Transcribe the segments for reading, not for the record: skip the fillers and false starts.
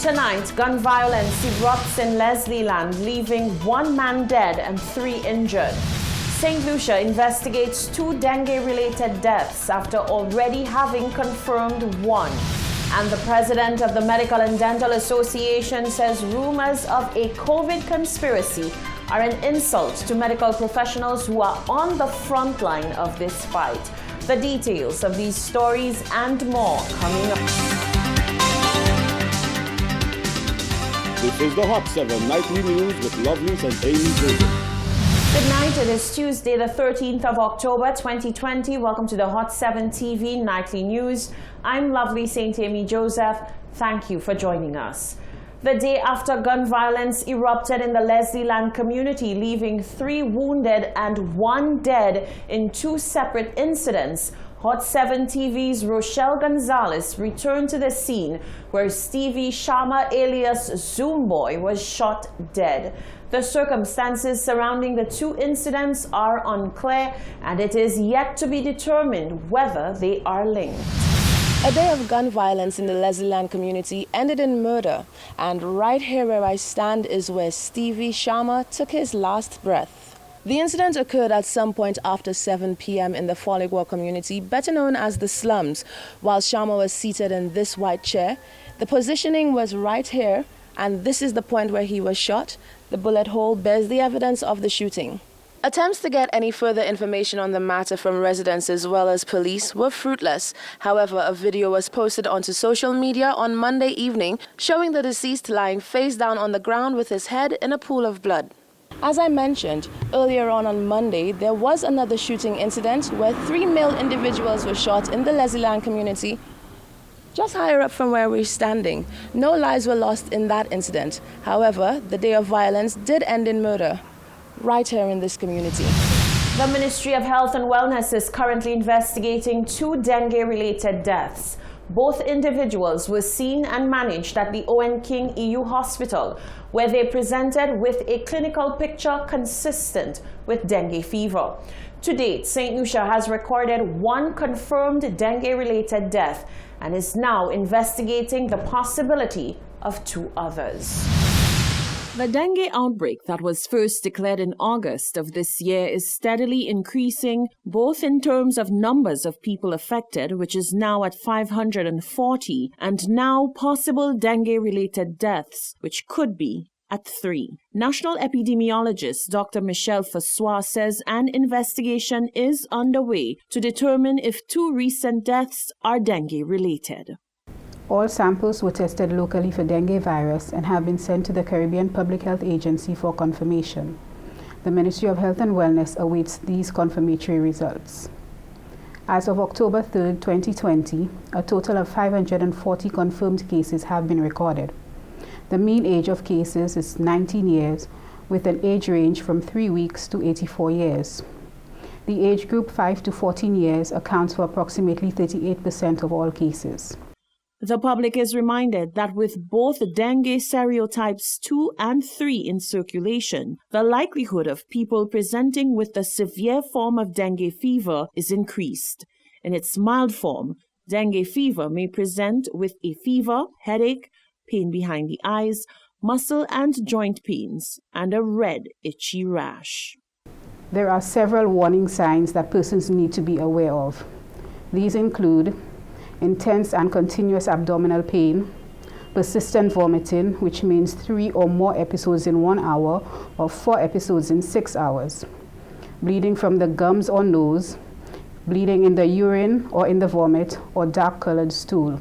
Tonight, gun violence erupts in Leslieland, leaving 1 man dead and 3 injured. St. Lucia investigates 2 dengue-related deaths after already having confirmed 1. And the president of the Medical and Dental Association says rumors of a COVID conspiracy are an insult to medical professionals who are on the front line of this fight. The details of these stories and more coming up. This is the Hot 7 Nightly News with Lovelace and Amy Joseph. Good night. It is Tuesday, the 13th of October, 2020. Welcome to the Hot 7 TV Nightly News. I'm Lovely St. Amy Joseph. Thank you for joining us. The day after gun violence erupted in the Leslieland community, leaving 3 wounded and 1 dead in 2 separate incidents, Hot 7 TV's Rochelle Gonzalez returned to the scene where Stevie Sharma alias Zoomboy was shot dead. The circumstances surrounding the 2 incidents are unclear, and it is yet to be determined whether they are linked. A day of gun violence in the Leslieland community ended in murder, and right here where I stand is where Stevie Sharma took his last breath. The incident occurred at some point after 7 p.m. in the Folligwa community, better known as the slums. While Sharma was seated in this white chair, the positioning was right here, and this is the point where he was shot. The bullet hole bears the evidence of the shooting. Attempts to get any further information on the matter from residents as well as police were fruitless. However, a video was posted onto social media on Monday evening showing the deceased lying face down on the ground with his head in a pool of blood. As I mentioned, earlier on Monday, there was another shooting incident where 3 male individuals were shot in the Leslieland community, just higher up from where we're standing. No lives were lost in that incident. However, the day of violence did end in murder, right here in this community. The Ministry of Health and Wellness is currently investigating 2 dengue-related deaths. Both individuals were seen and managed at the Owen King EU Hospital, where they presented with a clinical picture consistent with dengue fever. To date, St. Lucia has recorded 1 confirmed dengue-related death and is now investigating the possibility of 2 others. The dengue outbreak that was first declared in August of this year is steadily increasing, both in terms of numbers of people affected, which is now at 540, and now possible dengue-related deaths, which could be at 3. National epidemiologist Dr. Michelle Fassois says an investigation is underway to determine if 2 recent deaths are dengue-related. All samples were tested locally for dengue virus and have been sent to the Caribbean Public Health Agency for confirmation. The Ministry of Health and Wellness awaits these confirmatory results. As of October 3, 2020, a total of 540 confirmed cases have been recorded. The mean age of cases is 19 years, with an age range from 3 weeks to 84 years. The age group 5 to 14 years accounts for approximately 38% of all cases. The public is reminded that with both dengue serotypes 2 and 3 in circulation, the likelihood of people presenting with the severe form of dengue fever is increased. In its mild form, dengue fever may present with a fever, headache, pain behind the eyes, muscle and joint pains, and a red, itchy rash. There are several warning signs that persons need to be aware of. These include intense and continuous abdominal pain, persistent vomiting, which means 3 or more episodes in 1 hour or 4 episodes in 6 hours, bleeding from the gums or nose, bleeding in the urine or in the vomit or dark-colored stool,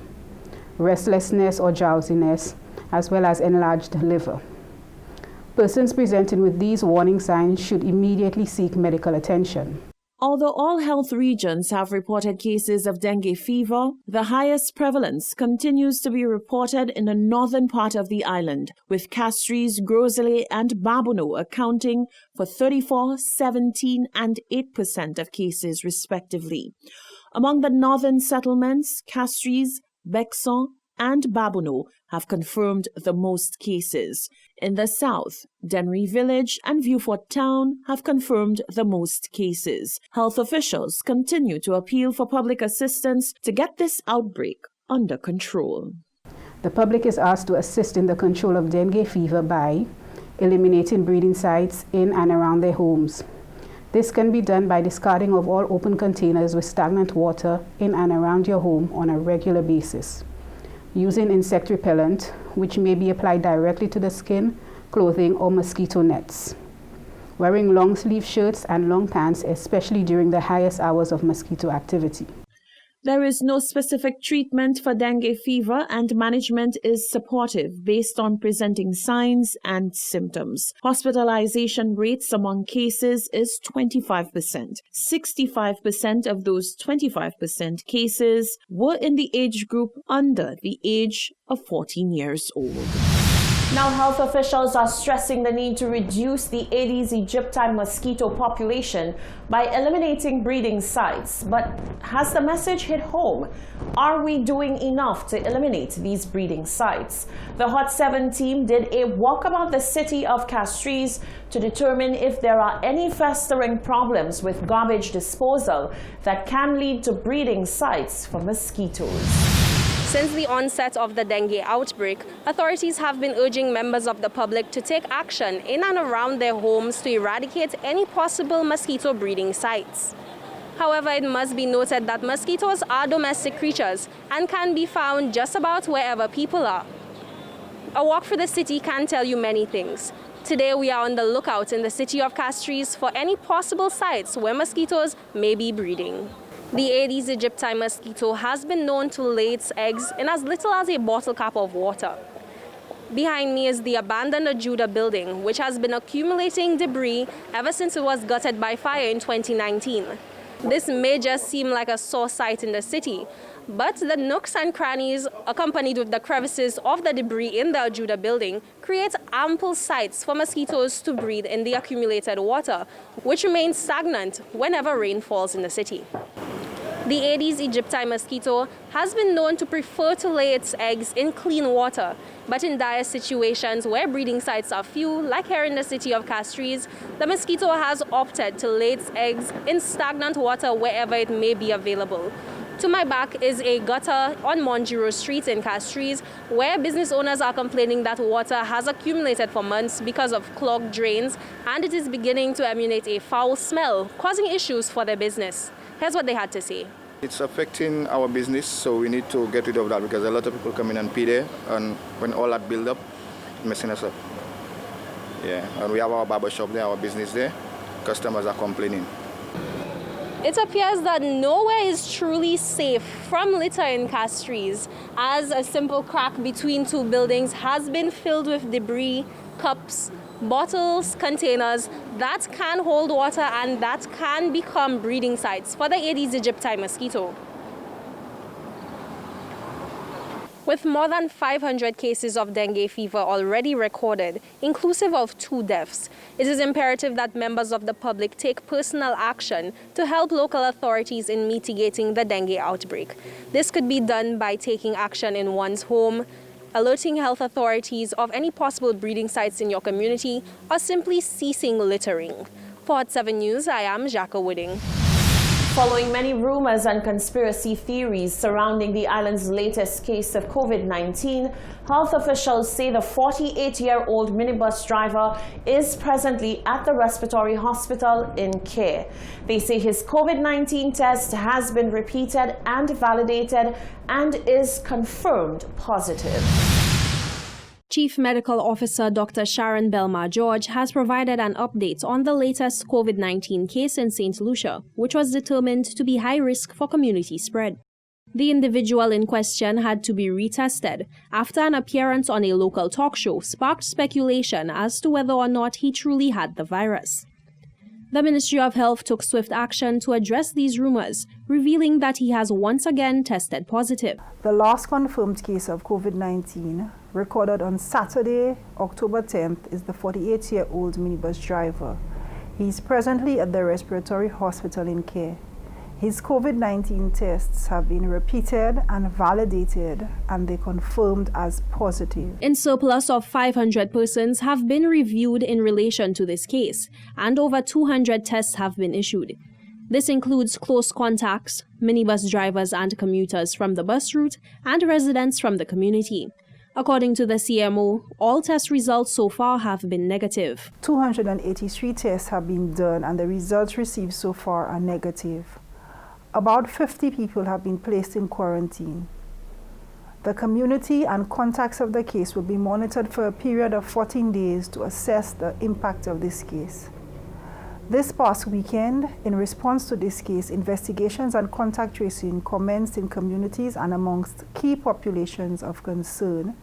restlessness or drowsiness, as well as enlarged liver. Persons presenting with these warning signs should immediately seek medical attention. Although all health regions have reported cases of dengue fever, the highest prevalence continues to be reported in the northern part of the island, with Castries, Gros-Islet, and Babonneau accounting for 34%, 17%, and 8% of cases respectively. Among the northern settlements, Castries, Bexon, and Babonneau have confirmed the most cases. In the south, Dennery Village and Vieux-Fort Town have confirmed the most cases. Health officials continue to appeal for public assistance to get this outbreak under control. The public is asked to assist in the control of dengue fever by eliminating breeding sites in and around their homes. This can be done by discarding of all open containers with stagnant water in and around your home on a regular basis. Using insect repellent, which may be applied directly to the skin, clothing, or mosquito nets. Wearing long sleeve shirts and long pants, especially during the highest hours of mosquito activity. There is no specific treatment for dengue fever, and management is supportive based on presenting signs and symptoms. Hospitalization rates among cases is 25%. 65% of those 25% cases were in the age group under the age of 14 years old. Now, health officials are stressing the need to reduce the Aedes aegypti mosquito population by eliminating breeding sites. But has the message hit home? Are we doing enough to eliminate these breeding sites? The Hot 7 team did a walkabout the city of Castries to determine if there are any festering problems with garbage disposal that can lead to breeding sites for mosquitoes. Since the onset of the dengue outbreak, authorities have been urging members of the public to take action in and around their homes to eradicate any possible mosquito breeding sites. However, it must be noted that mosquitoes are domestic creatures and can be found just about wherever people are. A walk through the city can tell you many things. Today we are on the lookout in the city of Castries for any possible sites where mosquitoes may be breeding. The Aedes aegypti mosquito has been known to lay its eggs in as little as a bottle cap of water. Behind me is the abandoned Ajuda building, which has been accumulating debris ever since it was gutted by fire in 2019. This may just seem like a sore sight in the city, but the nooks and crannies, accompanied with the crevices of the debris in the Ajuda building, create ample sites for mosquitoes to breed in the accumulated water, which remains stagnant whenever rain falls in the city. The Aedes aegypti mosquito has been known to prefer to lay its eggs in clean water, but in dire situations where breeding sites are few, like here in the city of Castries, the mosquito has opted to lay its eggs in stagnant water wherever it may be available. To my back is a gutter on Monjiro Street in Castries, where business owners are complaining that water has accumulated for months because of clogged drains, and it is beginning to emanate a foul smell, causing issues for their business. Here's what they had to say. It's affecting our business, so we need to get rid of that because a lot of people come in and pee there, and when all that build up, it's messing us up. Yeah, and we have our barber shop there, our business there. Customers are complaining. It appears that nowhere is truly safe from litter in Castries, as a simple crack between two buildings has been filled with debris, cups, bottles, containers that can hold water and that can become breeding sites for the Aedes aegypti mosquito. With more than 500 cases of dengue fever already recorded, inclusive of 2 deaths, it is imperative that members of the public take personal action to help local authorities in mitigating the dengue outbreak. This could be done by taking action in one's home, alerting health authorities of any possible breeding sites in your community, or simply ceasing littering. For Hot 7 News, I am Jacques Wooding. Following many rumors and conspiracy theories surrounding the island's latest case of COVID-19, health officials say the 48-year-old minibus driver is presently at the respiratory hospital in care. They say his COVID-19 test has been repeated and validated and is confirmed positive. Chief Medical Officer Dr. Sharon Belmar-George has provided an update on the latest COVID-19 case in St. Lucia, which was determined to be high risk for community spread. The individual in question had to be retested after an appearance on a local talk show sparked speculation as to whether or not he truly had the virus. The Ministry of Health took swift action to address these rumors, revealing that he has once again tested positive. The last confirmed case of COVID-19 recorded on Saturday, October 10th, is the 48-year-old minibus driver. He is presently at the respiratory hospital in care. His COVID-19 tests have been repeated and validated, and they confirmed as positive. In surplus of 500 persons have been reviewed in relation to this case, and over 200 tests have been issued. This includes close contacts, minibus drivers and commuters from the bus route, and residents from the community. According to the CMO, all test results so far have been negative. 283 tests have been done and the results received so far are negative. About 50 people have been placed in quarantine. The community and contacts of the case will be monitored for a period of 14 days to assess the impact of this case. This past weekend, in response to this case, investigations and contact tracing commenced in communities and amongst key populations of concern,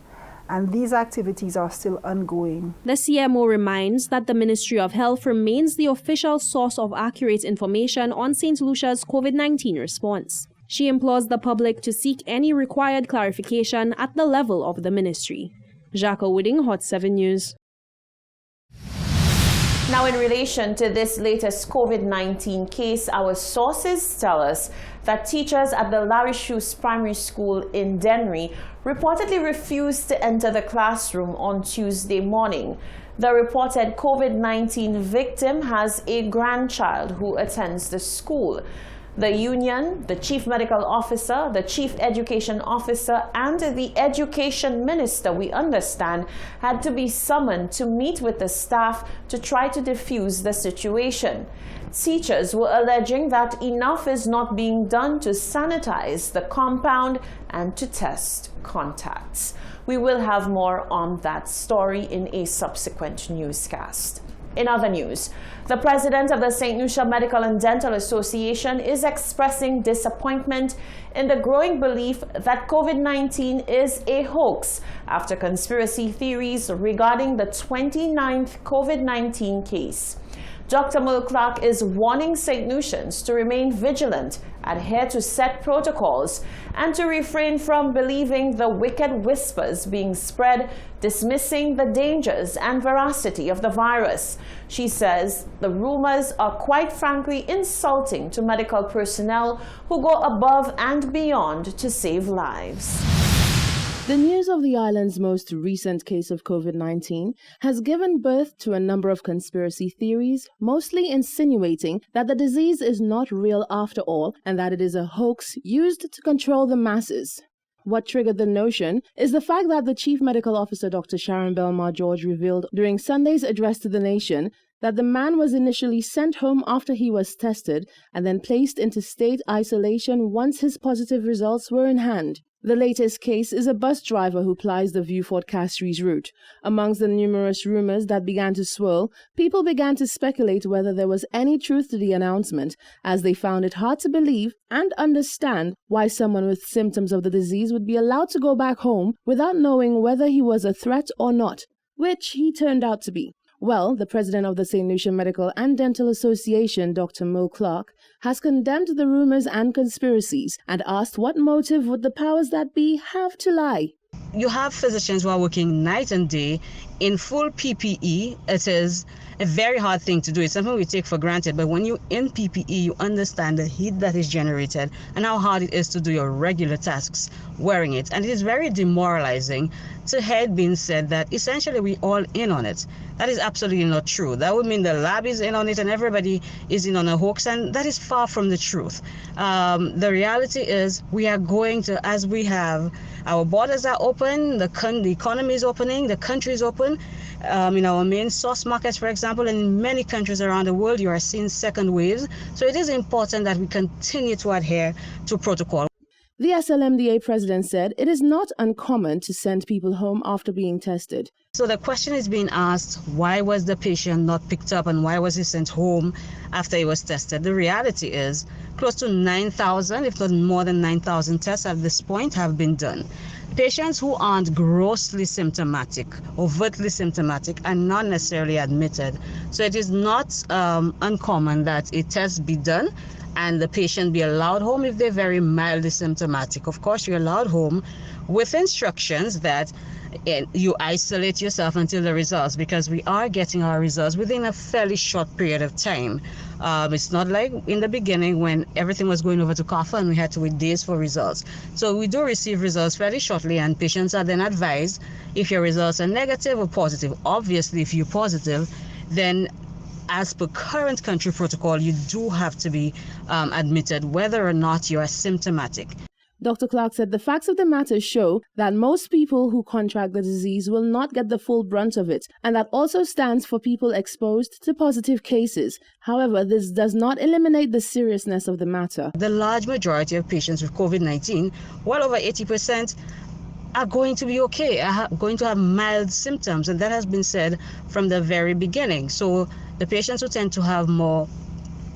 and these activities are still ongoing. The CMO reminds that the Ministry of Health remains the official source of accurate information on St. Lucia's COVID-19 response. She implores the public to seek any required clarification at the level of the ministry. Jacques Wooding, Hot 7 News. Now, in relation to this latest COVID-19 case, our sources tell us that teachers at the Larry Shoes Primary School in Dennery reportedly refused to enter the classroom on Tuesday morning. The reported COVID-19 victim has a grandchild who attends the school. The union, the chief medical officer, the chief education officer, and the education minister, we understand, had to be summoned to meet with the staff to try to defuse the situation. Teachers were alleging that enough is not being done to sanitize the compound and to test contacts. We will have more on that story in a subsequent newscast. In other news, the president of the St. Lucia Medical and Dental Association is expressing disappointment in the growing belief that COVID-19 is a hoax after conspiracy theories regarding the 29th COVID-19 case. Dr. Merle Clark is warning St. Lucians to remain vigilant, adhere to set protocols, and to refrain from believing the wicked whispers being spread, dismissing the dangers and veracity of the virus. She says the rumors are quite frankly insulting to medical personnel who go above and beyond to save lives. The news of the island's most recent case of COVID-19 has given birth to a number of conspiracy theories, mostly insinuating that the disease is not real after all and that it is a hoax used to control the masses. What triggered the notion is the fact that the Chief Medical Officer, Dr. Sharon Belmar George, revealed during Sunday's address to the nation that the man was initially sent home after he was tested and then placed into state isolation once his positive results were in hand. The latest case is a bus driver who plies the Vieux-Fort-Castries route. Amongst the numerous rumors that began to swirl, people began to speculate whether there was any truth to the announcement, as they found it hard to believe and understand why someone with symptoms of the disease would be allowed to go back home without knowing whether he was a threat or not, which he turned out to be. Well, the president of the St. Lucia Medical and Dental Association, Dr. Merle Clark, has condemned the rumors and conspiracies and asked what motive would the powers that be have to lie. You have physicians who are working night and day in full PPE. It is a very hard thing to do. It's something we take for granted, but when you're in PPE, you understand the heat that is generated and how hard it is to do your regular tasks wearing it. And it is very demoralizing to hear it being said that essentially we're all in on it. That is absolutely not true. That would mean the lab is in on it and everybody is in on a hoax, and that is far from the truth. The reality is we are going to, as we have, our borders are open, the economy is opening, the country is open. In our main source markets, for example, and in many countries around the world, you are seeing second waves. So it is important that we continue to adhere to protocol. The SLMDA president said it is not uncommon to send people home after being tested. So the question is being asked, why was the patient not picked up and why was he sent home after he was tested? The reality is close to 9,000, if not more than 9,000 tests at this point have been done. Patients who aren't grossly symptomatic, overtly symptomatic, are not necessarily admitted. So it is not uncommon that a test be done and the patient be allowed home if they're very mildly symptomatic. Of course, you're allowed home with instructions that you isolate yourself until the results, because we are getting our results within a fairly short period of time. It's not like in the beginning when everything was going over to CARPHA and we had to wait days for results. So we do receive results fairly shortly, and patients are then advised if your results are negative or positive. Obviously, if you're positive, then as per current country protocol, you do have to be admitted whether or not you are symptomatic. Dr. Clark said the facts of the matter show that most people who contract the disease will not get the full brunt of it, and that also stands for people exposed to positive cases. However, this does not eliminate the seriousness of the matter. The large majority of patients with COVID-19, well over 80%, are going to be okay, are going to have mild symptoms, and that has been said from the very beginning. So the patients who tend to have more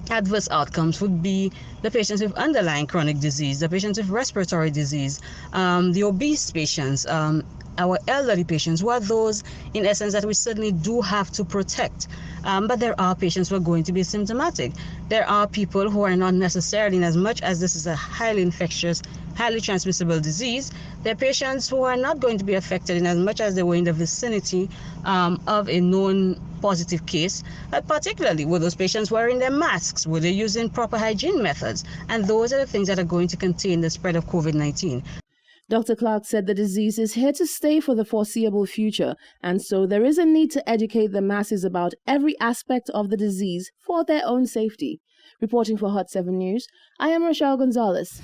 adverse outcomes would be the patients with underlying chronic disease, the patients with respiratory disease, the obese patients, our elderly patients, who are those, in essence, that we certainly do have to protect. But there are patients who are going to be symptomatic. There are people who are not necessarily, in as much as this is a highly infectious, highly transmissible disease, there are patients who are not going to be affected in as much as they were in the vicinity of a known positive case, particularly were those patients wearing their masks, were they using proper hygiene methods, and those are the things that are going to contain the spread of COVID-19. Dr. Clark said the disease is here to stay for the foreseeable future, and so there is a need to educate the masses about every aspect of the disease for their own safety. Reporting for Hot 7 News, I am Rochelle Gonzalez.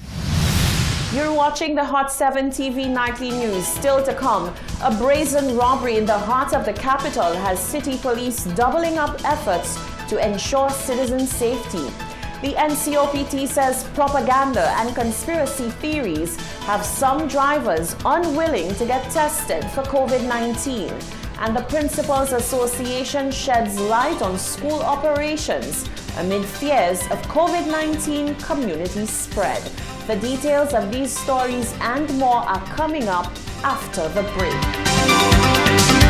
You're watching the Hot 7 TV Nightly News. Still to come, a brazen robbery in the heart of the capital has city police doubling up efforts to ensure citizen safety. The NCOPT says propaganda and conspiracy theories have some drivers unwilling to get tested for COVID-19. And the Principals Association sheds light on school operations amid fears of COVID-19 community spread. The details of these stories and more are coming up after the break.